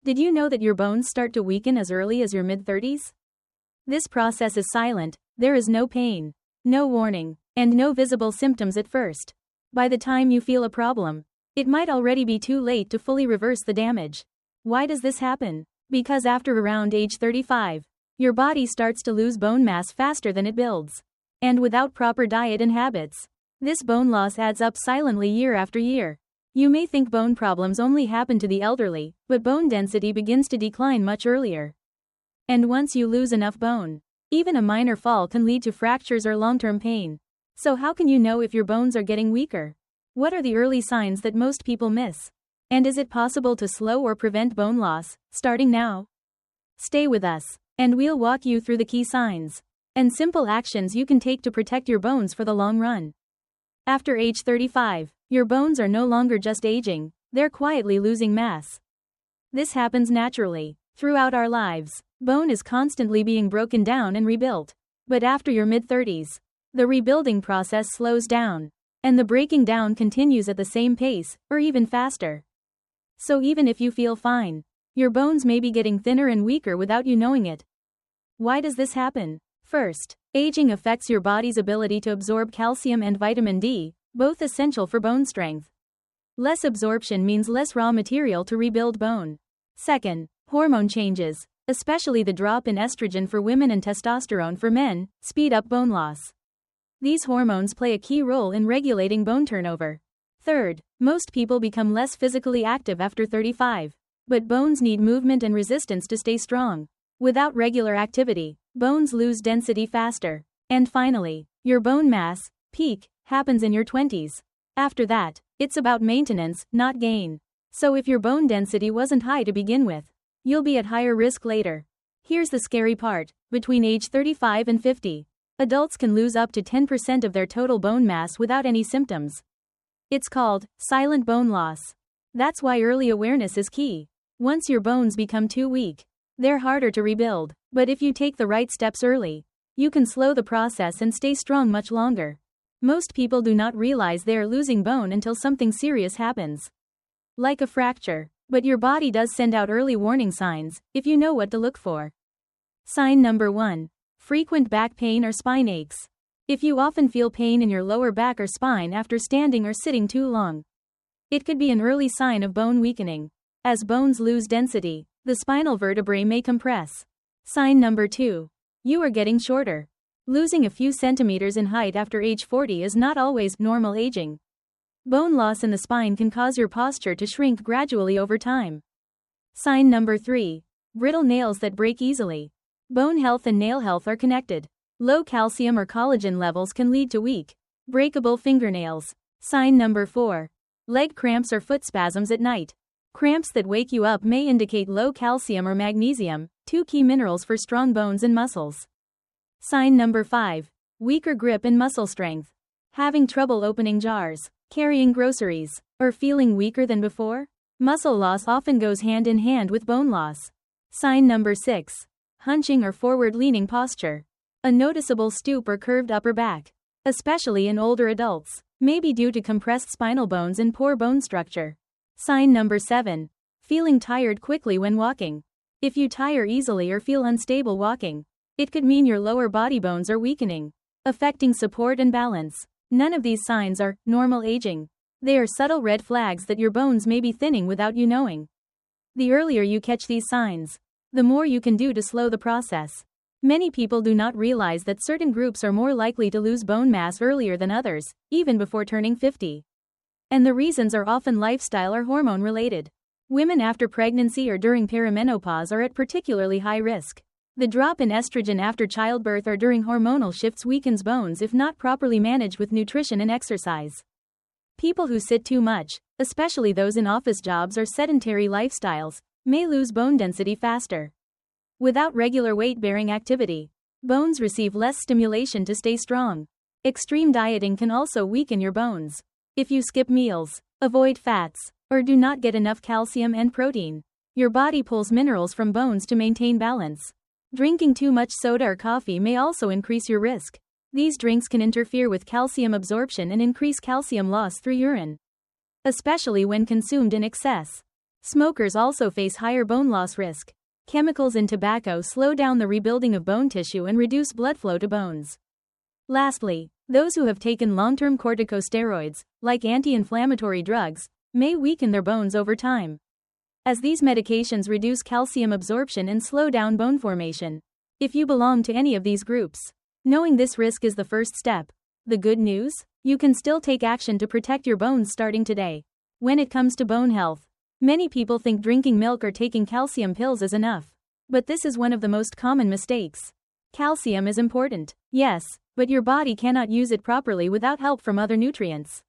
Did you know that your bones start to weaken as early as your mid-30s? This process is silent, there is no pain, no warning, and no visible symptoms at first. By the time you feel a problem, it might already be too late to fully reverse the damage. Why does this happen? Because after around age 35, your body starts to lose bone mass faster than it builds. And without proper diet and habits, this bone loss adds up silently year after year. You may think bone problems only happen to the elderly, but bone density begins to decline much earlier. And once you lose enough bone, even a minor fall can lead to fractures or long-term pain. So how can you know if your bones are getting weaker? What are the early signs that most people miss? And is it possible to slow or prevent bone loss, starting now? Stay with us, and we'll walk you through the key signs and simple actions you can take to protect your bones for the long run. After age 35, your bones are no longer just aging, they're quietly losing mass. This happens naturally. Throughout our lives, bone is constantly being broken down and rebuilt. But after your mid-30s, the rebuilding process slows down, and the breaking down continues at the same pace, or even faster. So even if you feel fine, your bones may be getting thinner and weaker without you knowing it. Why does this happen? First, aging affects your body's ability to absorb calcium and vitamin D, both essential for bone strength. Less absorption means less raw material to rebuild bone. Second, hormone changes, especially the drop in estrogen for women and testosterone for men, speed up bone loss. These hormones play a key role in regulating bone turnover. Third, most people become less physically active after 35. But bones need movement and resistance to stay strong. Without regular activity, bones lose density faster. And finally, your bone mass peak happens in your 20s. After that, it's about maintenance, not gain. So if your bone density wasn't high to begin with, you'll be at higher risk later. Here's the scary part: between age 35 and 50, adults can lose up to 10% of their total bone mass without any symptoms. It's called silent bone loss. That's why early awareness is key. Once your bones become too weak, they're harder to rebuild. But if you take the right steps early, you can slow the process and stay strong much longer. Most people do not realize they are losing bone until something serious happens, like a fracture. But your body does send out early warning signs, if you know what to look for. Sign number 1. Frequent back pain or spine aches. If you often feel pain in your lower back or spine after standing or sitting too long, it could be an early sign of bone weakening. As bones lose density, the spinal vertebrae may compress. Sign number 2. You are getting shorter. Losing a few centimeters in height after age 40 is not always normal aging. Bone loss in the spine can cause your posture to shrink gradually over time. Sign number 3. Brittle nails that break easily. Bone health and nail health are connected. Low calcium or collagen levels can lead to weak, breakable fingernails. Sign number 4. Leg cramps or foot spasms at night. Cramps that wake you up may indicate low calcium or magnesium, two key minerals for strong bones and muscles. Sign number 5. Weaker grip and muscle strength. Having trouble opening jars, carrying groceries, or feeling weaker than before? Muscle loss often goes hand in hand with bone loss. Sign number 6. Hunching or forward-leaning posture. A noticeable stoop or curved upper back, especially in older adults, may be due to compressed spinal bones and poor bone structure. Sign number 7. Feeling tired quickly when walking. If you tire easily or feel unstable walking, it could mean your lower body bones are weakening, affecting support and balance. None of these signs are normal aging. They are subtle red flags that your bones may be thinning without you knowing. The earlier you catch these signs, the more you can do to slow the process. Many people do not realize that certain groups are more likely to lose bone mass earlier than others, even before turning 50. And the reasons are often lifestyle or hormone related. Women after pregnancy or during perimenopause are at particularly high risk. The drop in estrogen after childbirth or during hormonal shifts weakens bones if not properly managed with nutrition and exercise. People who sit too much, especially those in office jobs or sedentary lifestyles, may lose bone density faster. Without regular weight-bearing activity, bones receive less stimulation to stay strong. Extreme dieting can also weaken your bones. If you skip meals, avoid fats, or do not get enough calcium and protein, your body pulls minerals from bones to maintain balance. Drinking too much soda or coffee may also increase your risk. These drinks can interfere with calcium absorption and increase calcium loss through urine, especially when consumed in excess. Smokers also face higher bone loss risk. Chemicals in tobacco slow down the rebuilding of bone tissue and reduce blood flow to bones. Lastly, those who have taken long-term corticosteroids, like anti-inflammatory drugs, may weaken their bones over time, as these medications reduce calcium absorption and slow down bone formation. If you belong to any of these groups, knowing this risk is the first step. The good news? You can still take action to protect your bones starting today. When it comes to bone health, many people think drinking milk or taking calcium pills is enough. But this is one of the most common mistakes. Calcium is important, yes, but your body cannot use it properly without help from other nutrients.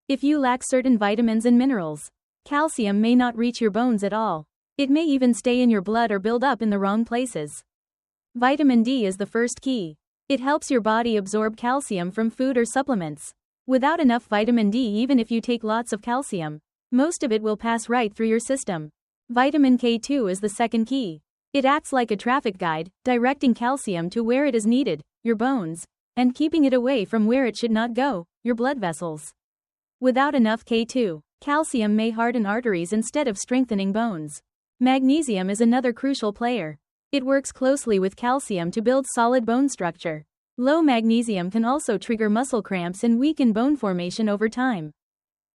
If you lack certain vitamins and minerals, calcium may not reach your bones at all. It may even stay in your blood or build up in the wrong places. Vitamin D is the first key. It helps your body absorb calcium from food or supplements. Without enough vitamin D, even if you take lots of calcium, most of it will pass right through your system. Vitamin K2 is the second key. It acts like a traffic guide, directing calcium to where it is needed, your bones, and keeping it away from where it should not go, your blood vessels. Without enough K2, calcium may harden arteries instead of strengthening bones. Magnesium is another crucial player. It works closely with calcium to build solid bone structure. Low magnesium can also trigger muscle cramps and weaken bone formation over time.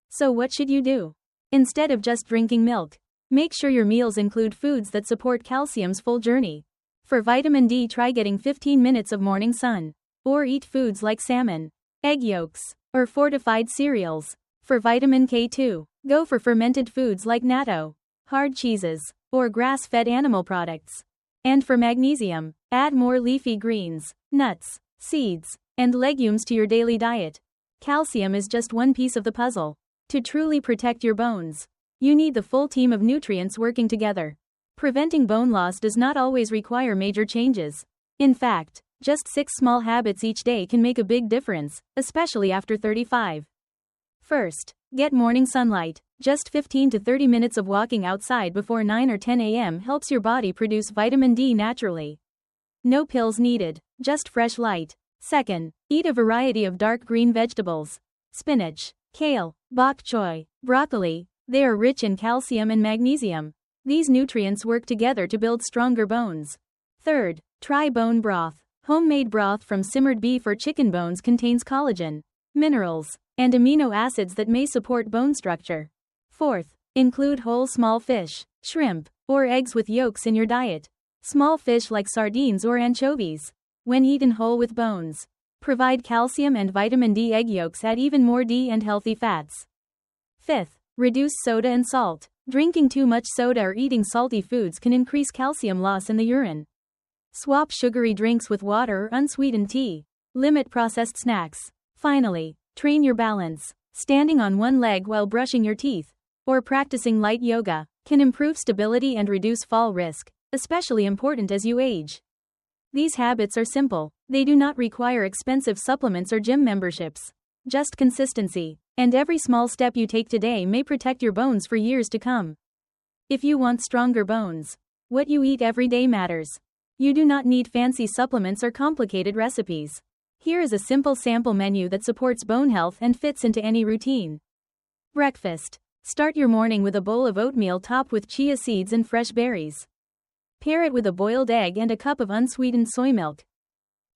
So what should you do? Instead of just drinking milk, make sure your meals include foods that support calcium's full journey. For vitamin D, try getting 15 minutes of morning sun. Or eat foods like salmon, egg yolks, or fortified cereals. For vitamin K2, go for fermented foods like natto, hard cheeses, or grass-fed animal products. And for magnesium, add more leafy greens, nuts, seeds, and legumes to your daily diet. Calcium is just one piece of the puzzle. To truly protect your bones, you need the full team of nutrients working together. Preventing bone loss does not always require major changes. In fact, just 6 small habits each day can make a big difference, especially after 35. First, get morning sunlight. Just 15 to 30 minutes of walking outside before 9 or 10 a.m. helps your body produce vitamin D naturally. No pills needed, just fresh light. Second, eat a variety of dark green vegetables. Spinach, kale, bok choy, broccoli. They are rich in calcium and magnesium. These nutrients work together to build stronger bones. Third, try bone broth. Homemade broth from simmered beef or chicken bones contains collagen, minerals, and amino acids that may support bone structure. Fourth, include whole small fish, shrimp, or eggs with yolks in your diet. Small fish like sardines or anchovies, when eaten whole with bones, provide calcium and vitamin D. Egg yolks add even more D and healthy fats. Fifth, reduce soda and salt. Drinking too much soda or eating salty foods can increase calcium loss in the urine. Swap sugary drinks with water or unsweetened tea. Limit processed snacks. Finally, train your balance. Standing on one leg while brushing your teeth, or practicing light yoga, can improve stability and reduce fall risk, especially important as you age. These habits are simple. They do not require expensive supplements or gym memberships. Just consistency, and every small step you take today may protect your bones for years to come. If you want stronger bones, what you eat every day matters. You do not need fancy supplements or complicated recipes. Here is a simple sample menu that supports bone health and fits into any routine. Breakfast. Start your morning with a bowl of oatmeal topped with chia seeds and fresh berries. Pair it with a boiled egg and a cup of unsweetened soy milk.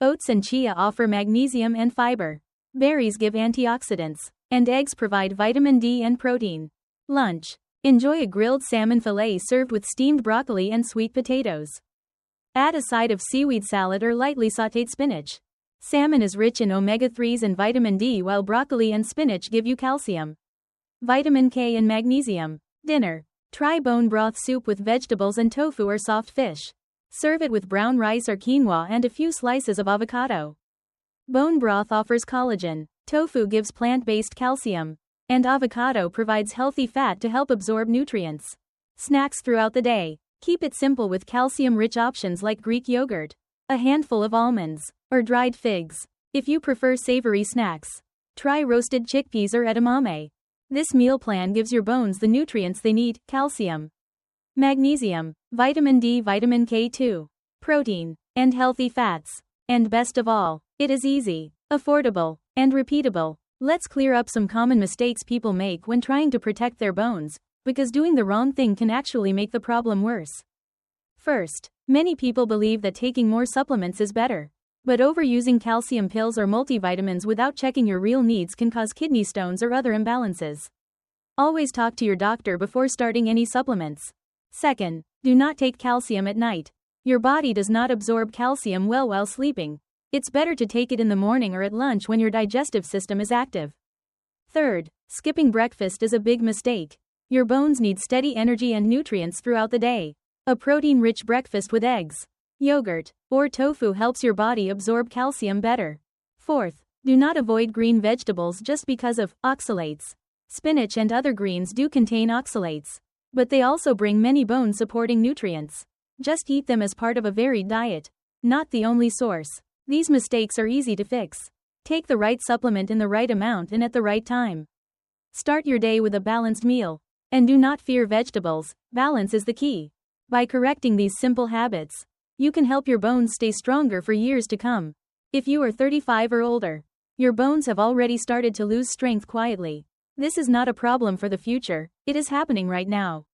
Oats and chia offer magnesium and fiber. Berries give antioxidants, and eggs provide vitamin D and protein. Lunch. Enjoy a grilled salmon fillet served with steamed broccoli and sweet potatoes. Add a side of seaweed salad or lightly sautéed spinach. Salmon is rich in omega-3s and vitamin D, while broccoli and spinach give you calcium, vitamin K and magnesium. Dinner. Try bone broth soup with vegetables and tofu or soft fish. Serve it with brown rice or quinoa and a few slices of avocado. Bone broth offers collagen, tofu gives plant-based calcium, and avocado provides healthy fat to help absorb nutrients. Snacks throughout the day. Keep it simple with calcium-rich options like Greek yogurt, a handful of almonds, or dried figs. If you prefer savory snacks, try roasted chickpeas or edamame. This meal plan gives your bones the nutrients they need: calcium, magnesium, vitamin D, vitamin K2, protein, and healthy fats. And best of all, it is easy, affordable, and repeatable. Let's clear up some common mistakes people make when trying to protect their bones because doing the wrong thing can actually make the problem worse. First, many people believe that taking more supplements is better. But overusing calcium pills or multivitamins without checking your real needs can cause kidney stones or other imbalances. Always talk to your doctor before starting any supplements. Second, do not take calcium at night. Your body does not absorb calcium well while sleeping. It's better to take it in the morning or at lunch when your digestive system is active. Third, skipping breakfast is a big mistake. Your bones need steady energy and nutrients throughout the day. A protein-rich breakfast with eggs, yogurt, or tofu helps your body absorb calcium better. Fourth, do not avoid green vegetables just because of oxalates. Spinach and other greens do contain oxalates, but they also bring many bone-supporting nutrients. Just eat them as part of a varied diet, not the only source. These mistakes are easy to fix. Take the right supplement in the right amount and at the right time. Start your day with a balanced meal. And do not fear vegetables, balance is the key. By correcting these simple habits, you can help your bones stay stronger for years to come. If you are 35 or older, your bones have already started to lose strength quietly. This is not a problem for the future, it is happening right now.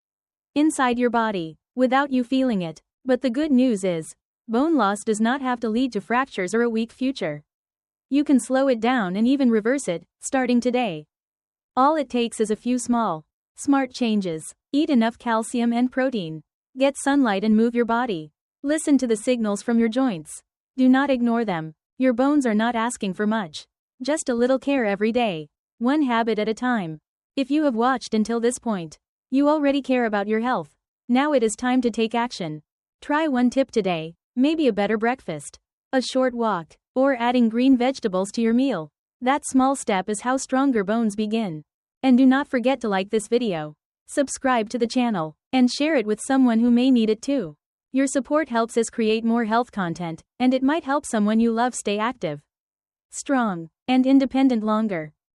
Inside your body, without you feeling it. But the good news is, bone loss does not have to lead to fractures or a weak future. You can slow it down and even reverse it, starting today. All it takes is a few smart changes. Eat enough calcium and protein. Get sunlight and move your body. Listen to the signals from your joints. Do not ignore them. Your bones are not asking for much. Just a little care every day. One habit at a time. If you have watched until this point, you already care about your health. Now it is time to take action. Try one tip today, maybe a better breakfast, a short walk, or adding green vegetables to your meal. That small step is how stronger bones begin. And do not forget to like this video, subscribe to the channel, and share it with someone who may need it too. Your support helps us create more health content, and it might help someone you love stay active, strong, and independent longer.